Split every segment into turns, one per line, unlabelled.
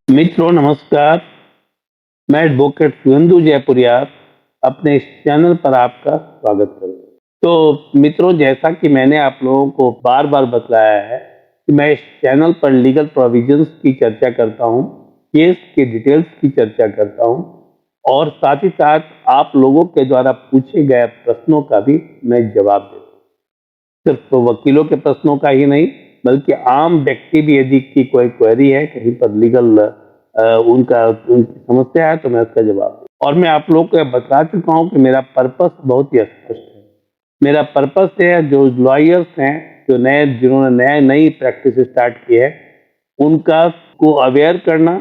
मित्रों नमस्कार। मैं एडवोकेट सुहेंदु जयपुरिया अपने इस चैनल पर आपका स्वागत करता हूँ। तो मित्रों, जैसा कि मैंने आप लोगों को बार बार बतलाया है कि मैं इस चैनल पर लीगल प्रोविजंस की चर्चा करता हूँ, केस के डिटेल्स की चर्चा करता हूँ और साथ ही साथ आप लोगों के द्वारा पूछे गए प्रश्नों का भी मैं जवाब देता हूँ। सिर्फ वकीलों के प्रश्नों का ही नहीं, बल्कि आम व्यक्ति भी यदि की कोई क्वेरी है कहीं पर लीगल उनकी समस्या है तो मैं उसका जवाब दूं। और मैं आप लोगों को बता चुका हूं कि मेरा पर्पस बहुत ही स्पष्ट है। मेरा पर्पस है जो लॉयर्स हैं, जो जिन्होंने नई प्रैक्टिस स्टार्ट की है, उनका को अवेयर करना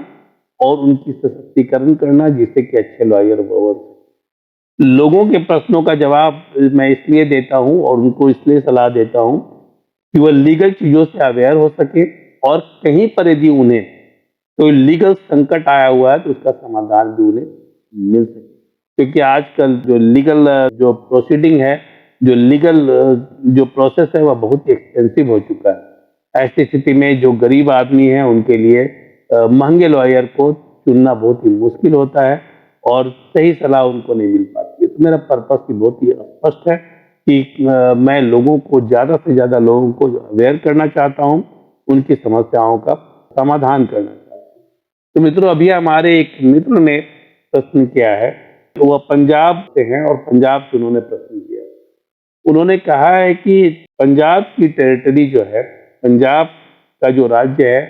और उनकी सशक्तिकरण करना, जिससे कि अच्छे लॉयर बन सकें। लोगों के प्रश्नों का जवाब मैं इसलिए देता हूं और उनको इसलिए सलाह देता हूं कि वह लीगल चीजों से अवेयर हो सके और कहीं पर यदि उन्हें कोई लीगल संकट आया हुआ है तो उसका समाधान भी उन्हें मिल सके। क्योंकि आजकल जो लीगल जो प्रोसीडिंग है, जो लीगल जो प्रोसेस है, वह बहुत ही एक्सपेंसिव हो चुका है। ऐसी स्थिति में जो गरीब आदमी है उनके लिए महंगे लॉयर को चुनना बहुत ही मुश्किल होता है और सही सलाह उनको नहीं मिल पाती है। तो मेरा पर्पस भी बहुत ही स्पष्ट है कि मैं लोगों को ज्यादा से ज्यादा लोगों को अवेयर करना चाहता हूं, उनकी समस्याओं का समाधान करना चाहता हूं। तो मित्रों, अभी हमारे एक मित्र ने प्रश्न किया है, तो वह पंजाब से हैं और पंजाब से उन्होंने प्रश्न किया है। उन्होंने कहा है कि पंजाब की टेरिटरी जो है, पंजाब का जो राज्य है,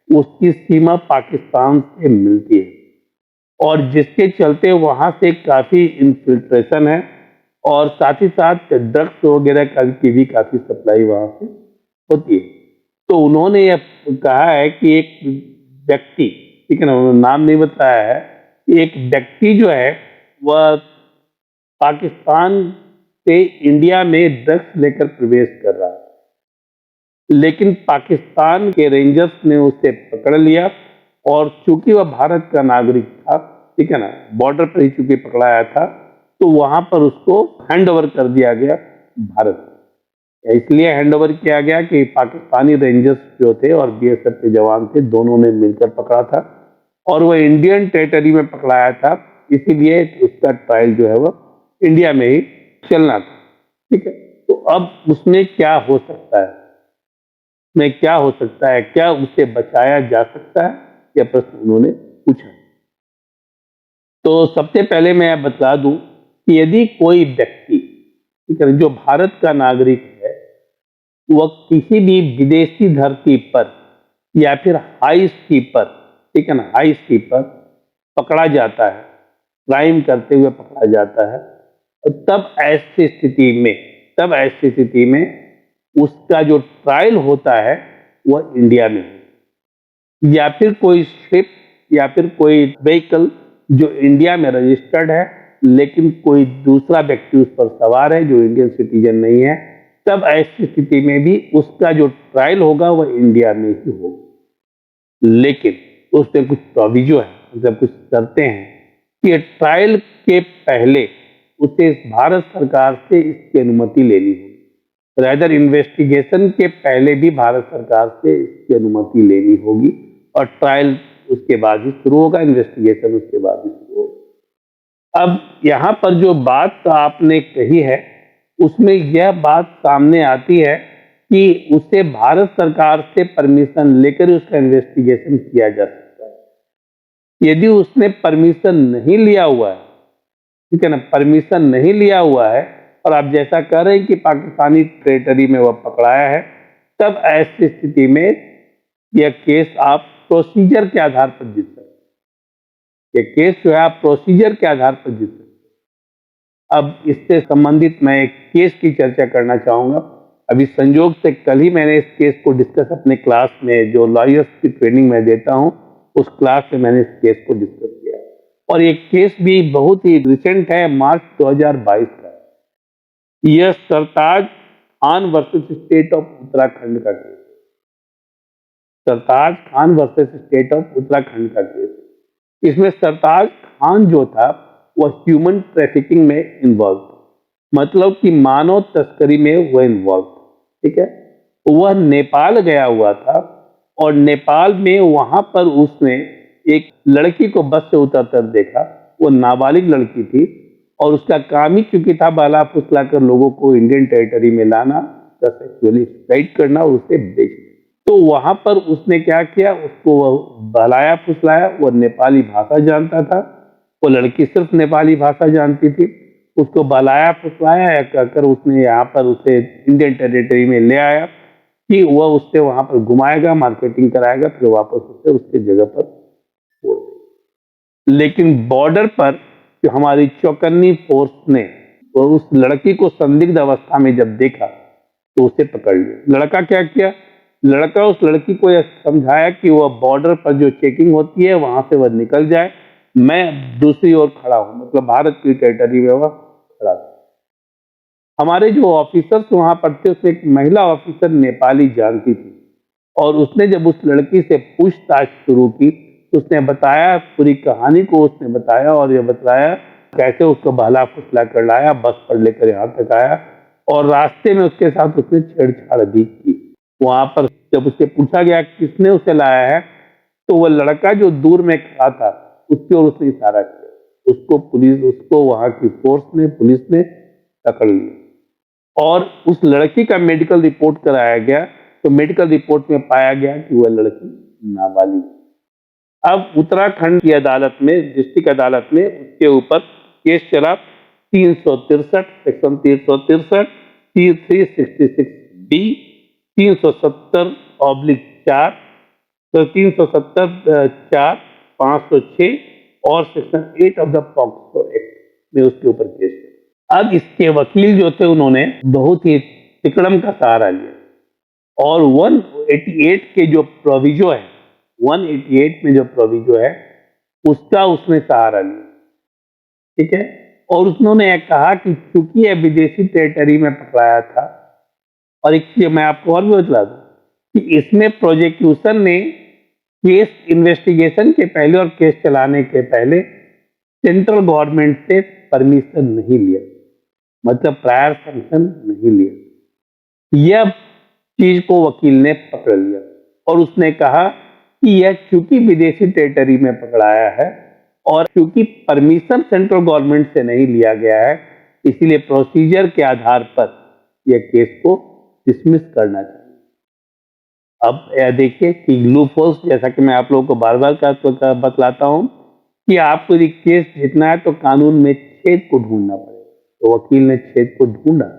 उसकी सीमा पाकिस्तान से मिलती है और जिसके चलते वहां से काफी इन्फिल्ट्रेशन है और साथ ही साथ ड्रग्स वगैरह की भी काफी सप्लाई वहां से होती है। तो उन्होंने यह कहा है कि एक व्यक्ति, ठीक है ना, उन्होंने नाम नहीं बताया है, एक व्यक्ति जो है वह पाकिस्तान से इंडिया में ड्रग्स लेकर प्रवेश कर रहा है, लेकिन पाकिस्तान के रेंजर्स ने उसे पकड़ लिया और चूंकि वह भारत का नागरिक था, ठीक है ना, बॉर्डर पर ही चूंकि पकड़ाया था, तो वहां पर उसको हैंड ओवर कर दिया गया भारत। इसलिए हैंड ओवर किया गया कि पाकिस्तानी रेंजर्स जो थे और बीएसएफ के जवान थे, दोनों ने मिलकर पकड़ा था और वह इंडियन टेरिटरी में पकड़ाया था, इसीलिए उसका ट्रायल जो है वह इंडिया में ही चलना था। ठीक है, तो अब उसमें क्या हो सकता है, में क्या हो सकता है, क्या उसे बचाया जा सकता है, यह प्रश्न उन्होंने पूछा। तो सबसे पहले मैं बता दूं कि यदि कोई व्यक्ति, ठीक है, जो भारत का नागरिक है, वह किसी भी विदेशी धरती पर या फिर हाई सी पर, ठीक है ना, हाई सी पर पकड़ा जाता है, क्राइम करते हुए पकड़ा जाता है, तब ऐसी स्थिति में उसका जो ट्रायल होता है वह इंडिया में है, या फिर कोई शिप या फिर कोई व्हीकल जो इंडिया में रजिस्टर्ड है लेकिन कोई दूसरा व्यक्ति उस पर सवार है जो इंडियन सिटीजन नहीं है, तब ऐसी स्थिति में भी उसका जो ट्रायल होगा वह इंडिया में ही होगा। लेकिन उसमें कुछ प्रोविजो है, मतलब कुछ शर्तें हैं कि ट्रायल के पहले उसे भारत सरकार से इसकी अनुमति लेनी होगी। रैदर इन्वेस्टिगेशन के पहले भी भारत सरकार से इसकी अनुमति लेनी होगी और ट्रायल उसके बाद ही शुरू होगा, इन्वेस्टिगेशन उसके बाद ही शुरू होगा। अब यहाँ पर जो बात आपने कही है उसमें यह बात सामने आती है कि उसे भारत सरकार से परमिशन लेकर उसका इन्वेस्टिगेशन किया जा सकता है। यदि उसने परमिशन नहीं लिया हुआ है, ठीक है ना, परमिशन नहीं लिया हुआ है और आप जैसा कह रहे हैं कि पाकिस्तानी टेरिटरी में वह पकड़ाया है, तब ऐसी स्थिति में यह केस आप प्रोसीजर के आधार पर जीत सकते हैं। यह केस जो है आप प्रोसीजर के आधार पर जीत सकते हैं। अब इससे संबंधित मैं एक केस की चर्चा करना चाहूंगा। अभी संयोग से कल ही मैंने इस केस को डिस्कस अपने क्लास में, जो लॉयर्स की ट्रेनिंग में देता हूं, उस क्लास में मैंने इस केस को डिस्कस किया और ये केस भी बहुत ही रिसेंट है, मार्च 2022 का है। यह Sartaj Khan versus state of Uttarakhand का case, Sartaj Khan versus state of Uttarakhand का केस। इसमें सरताज खान जो था वह ह्यूमन ट्रैफिकिंग में इन्वॉल्व था, मतलब कि मानव तस्करी में वह इन्वॉल्व था। ठीक है, वह नेपाल गया हुआ था और नेपाल में वहां पर उसने एक लड़की को बस से उतरकर देखा। वो नाबालिग लड़की थी और उसका काम ही चूंकि था बहला फुसला कर लोगों को इंडियन टेरिटरी में लाना, सेक्सुअली एक्सप्लॉइट करना और उसे बेचना। तो वहां पर उसने क्या किया, उसको बहलाया फुसलाया। वो नेपाली भाषा जानता था, वो लड़की सिर्फ नेपाली भाषा जानती थी। उसको बहलाया फुसलाया या कहकर उसने यहाँ पर उसे इंडियन टेरिटरी में ले आया कि वह उससे वहां पर घुमाएगा, मार्केटिंग कराएगा, फिर वापस उसे उसके जगह पर छोड़ देगा। लेकिन बॉर्डर पर जो हमारी चौकन्नी फोर्स ने वो उस लड़की को संदिग्ध अवस्था में जब देखा तो उसे पकड़ लिया। लड़का क्या किया, लड़का उस लड़की को यह समझाया कि वह बॉर्डर पर जो चेकिंग होती है वहां से वह निकल जाए, मैं दूसरी ओर खड़ा हूं, मतलब भारत की टेरिटरी में वह खड़ा था। हमारे जो ऑफिसर्स वहां पर थे उसमें एक महिला ऑफिसर नेपाली जानती थी और उसने जब उस लड़की से पूछताछ शुरू की तो उसने बताया, पूरी कहानी को उसने बताया और यह बताया कैसे उसको बहला फुसला कर लाया, बस पर लेकर यहाँ तक आया और रास्ते में उसके साथ उसने छेड़छाड़ भी की। वहां पर जब उससे पूछा गया किसने उसे लाया है तो वह लड़का जो दूर में खड़ा था उसकी ओर उसने इशारा किया। उसको वहां की फोर्स ने, पुलिस ने पकड़ लिया और उस लड़की का मेडिकल रिपोर्ट कराया गया तो मेडिकल रिपोर्ट में पाया गया कि वह लड़की नाबालिग। अब उत्तराखंड की अदालत में, डिस्ट्रिक्ट अदालत में उसके ऊपर केस चला 363 सेक्शन 363 366 बी 370/4 तो 370 4 506 और section 8 of the POCSO act में उसके ऊपर केस चला। अब इसके वकील जो थे उन्होंने बहुत ही तिकड़म का सहारा लिया और 188 के जो प्रोविजो है, 188 में जो प्रोविजो है उसका उसने सहारा लिया, ठीक है। और उन्होंने यह कहा कि चूंकि यह विदेशी टेरिटरी में पकड़ाया था, और एक चीज मैं आपको और भी बता दूं कि इसमें प्रोसिक्यूशन ने केस इन्वेस्टिगेशन के पहले और केस चलाने के पहले सेंट्रल गवर्नमेंट से परमिशन नहीं लिया, मतलब प्रायर सैंक्शन नहीं लिया। यह चीज को वकील ने पकड़ लिया और उसने कहा कि यह चूंकि विदेशी टेरिटरी में पकड़ाया है और चूंकि परमिशन सेंट्रल गवर्नमेंट से नहीं लिया गया है, इसीलिए प्रोसीजर के आधार पर यह केस को डिसमिस करना चाहिए। अब यह देखिए कि लूपहोल्स, जैसा कि मैं आप लोगों को बार बार बतलाता हूं कि आपको यदि केस जीतना है तो कानून में छेद को ढूंढना पड़ेगा। तो वकील ने छेद को ढूंढा,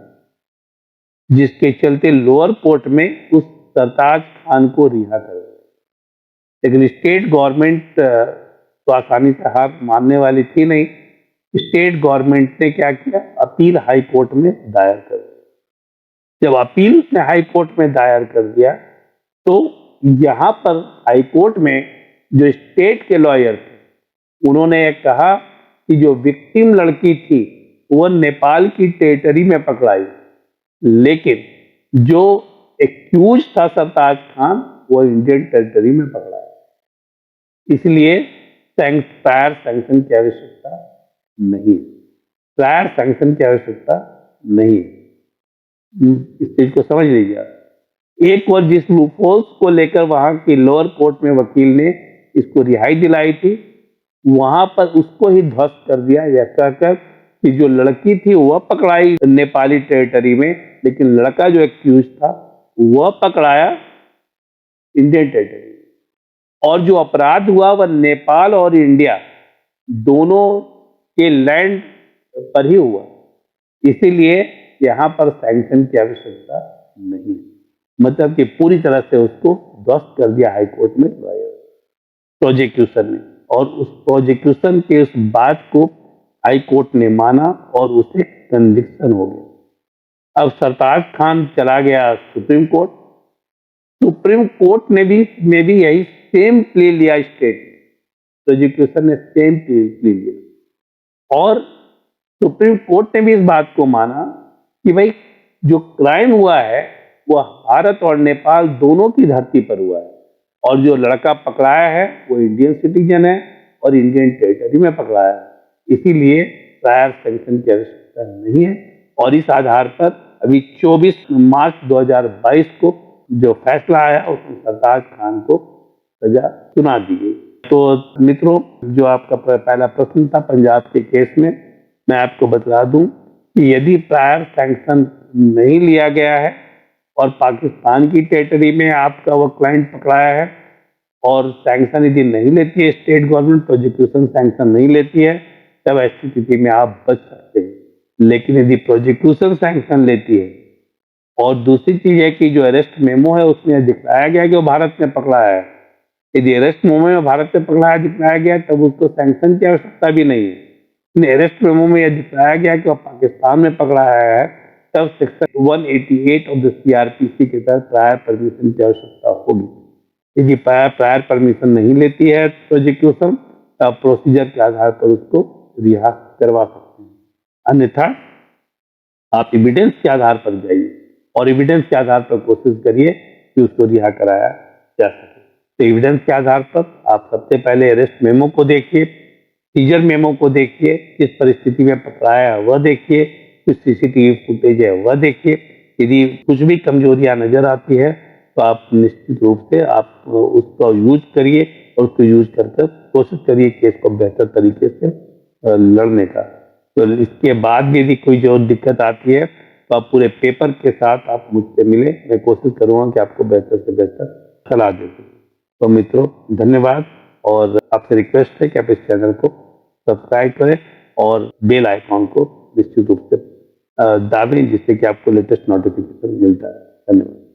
जिसके चलते लोअर कोर्ट में उस सरताज खान को रिहा कर दिया। लेकिन स्टेट गवर्नमेंट तो आसानी से हार मानने वाली थी नहीं। स्टेट गवर्नमेंट ने क्या किया, अपील हाई कोर्ट में दायर कर दिया। जब अपील उसने हाई कोर्ट में दायर कर दिया तो यहां पर हाई कोर्ट में जो स्टेट के लॉयर थे उन्होंने ये कहा कि जो विक्टिम लड़की थी वह नेपाल की टेरिटरी में पकड़ाई, लेकिन जो एक्यूज था सरताज खान वो इंडियन टेरिटरी में पकड़ाया। इसलिए प्रायर सैंक्शन की आवश्यकता नहीं, प्रायर सैंक्शन की आवश्यकता नहीं। इस चीज को समझ लीजिए। एक और जिस लूपहोल्स को लेकर वहां की लोअर कोर्ट में वकील ने इसको रिहाई दिलाई थी, वहां पर उसको ही ध्वस्त कर दिया, यह कहकर कि जो लड़की थी वह पकड़ाई नेपाली टेरिटरी में, लेकिन लड़का जो एक्यूज था वह पकड़ाया इंडियन टेरिटरी। और जो अपराध हुआ वह नेपाल और इंडिया दोनों के लैंड पर ही हुआ, इसीलिए यहां पर सैंक्शन की आवश्यकता नहीं, मतलब कि पूरी तरह से उसको ध्वस्त कर दिया हाई कोर्ट में प्रोसिक्यूशन ने। और उस प्रोसिक्यूशन के उस बात को हाई कोर्ट ने माना और उसे कन्विक्शन हो गया। अब सरताज खान चला गया सुप्रीम कोर्ट। सुप्रीम कोर्ट ने भी यही सेम प्ले लिया, स्टेट प्रोसिक्यूशन ने सेम प्ले लिया और सुप्रीम कोर्ट ने भी इस बात को माना कि भाई जो क्राइम हुआ है वह भारत और नेपाल दोनों की धरती पर हुआ है और जो लड़का पकड़ाया है वो इंडियन सिटीजन है और इंडियन टेरिटरी में पकड़ाया है, इसीलिए प्रायर सैंक्शन की आवश्यकता नहीं है। और इस आधार पर अभी 24 मार्च 2022 को जो फैसला आया उसमें सरताज खान को सजा सुना दी गई। तो मित्रों, जो आपका पहला प्रश्न था पंजाब के केस में, मैं आपको बता दूं कि यदि प्रायर सैंक्शन नहीं लिया गया है और पाकिस्तान की टेरिटरी में आपका वो क्लाइंट पकड़ाया है और सैंक्शन यदि नहीं लेती है स्टेट गवर्नमेंट, प्रोजिक्यूशन सैंक्शन नहीं लेती है, तब ऐसी स्थिति में आप बच सकते हैं। लेकिन यदि प्रोजिक्यूशन सैंक्शन लेती है और दूसरी चीज है कि जो अरेस्ट मेमो है उसमें दिखाया गया कि वो भारत में पकड़ा है, यदि अरेस्ट मेमो में भारत में पकड़ा दिखाया गया तब उसको सैंक्शन की आवश्यकता भी नहीं है। अरेस्ट मेमो में यह दिखाया गया कि वो पाकिस्तान में पकड़ा है, तब सेक्शन 188 ऑफ द सीआरपीसी के तहत प्रायर परमिशन की आवश्यकता होगी। यदि प्रायर परमिशन नहीं लेती है प्रोजिक्यूशन, तब प्रोसीजर के आधार पर उसको रिहा करवा सकते हैं। अन्यथा आप एविडेंस के आधार पर जाइए और एविडेंस के आधार पर कोशिश करिए कि उसको रिहा कराया जा सके। तो एविडेंस के आधार पर आप सबसे पहले अरेस्ट मेमो को देखिए, सीजर मेमो को देखिए, किस परिस्थिति में पकड़ाया है वह देखिए, कुछ सीसीटीवी फुटेज है वह देखिए। यदि कुछ भी कमजोरियां नजर आती है तो आप निश्चित रूप से आप उसका यूज करिए और उसको यूज करके कोशिश करिए केस को बेहतर तरीके से लड़ने का। तो इसके बाद भी यदि कोई जो दिक्कत आती है तो आप पूरे पेपर के साथ आप मुझसे मिले, मैं कोशिश करूंगा कि आपको बेहतर से बेहतर सलाह दे सकूं। तो मित्रों, धन्यवाद और आपसे रिक्वेस्ट है कि आप इस चैनल को सब्सक्राइब करें और बेल आइकॉन को निश्चित रूप से दाबें, जिससे कि आपको लेटेस्ट नोटिफिकेशन मिलता है। धन्यवाद।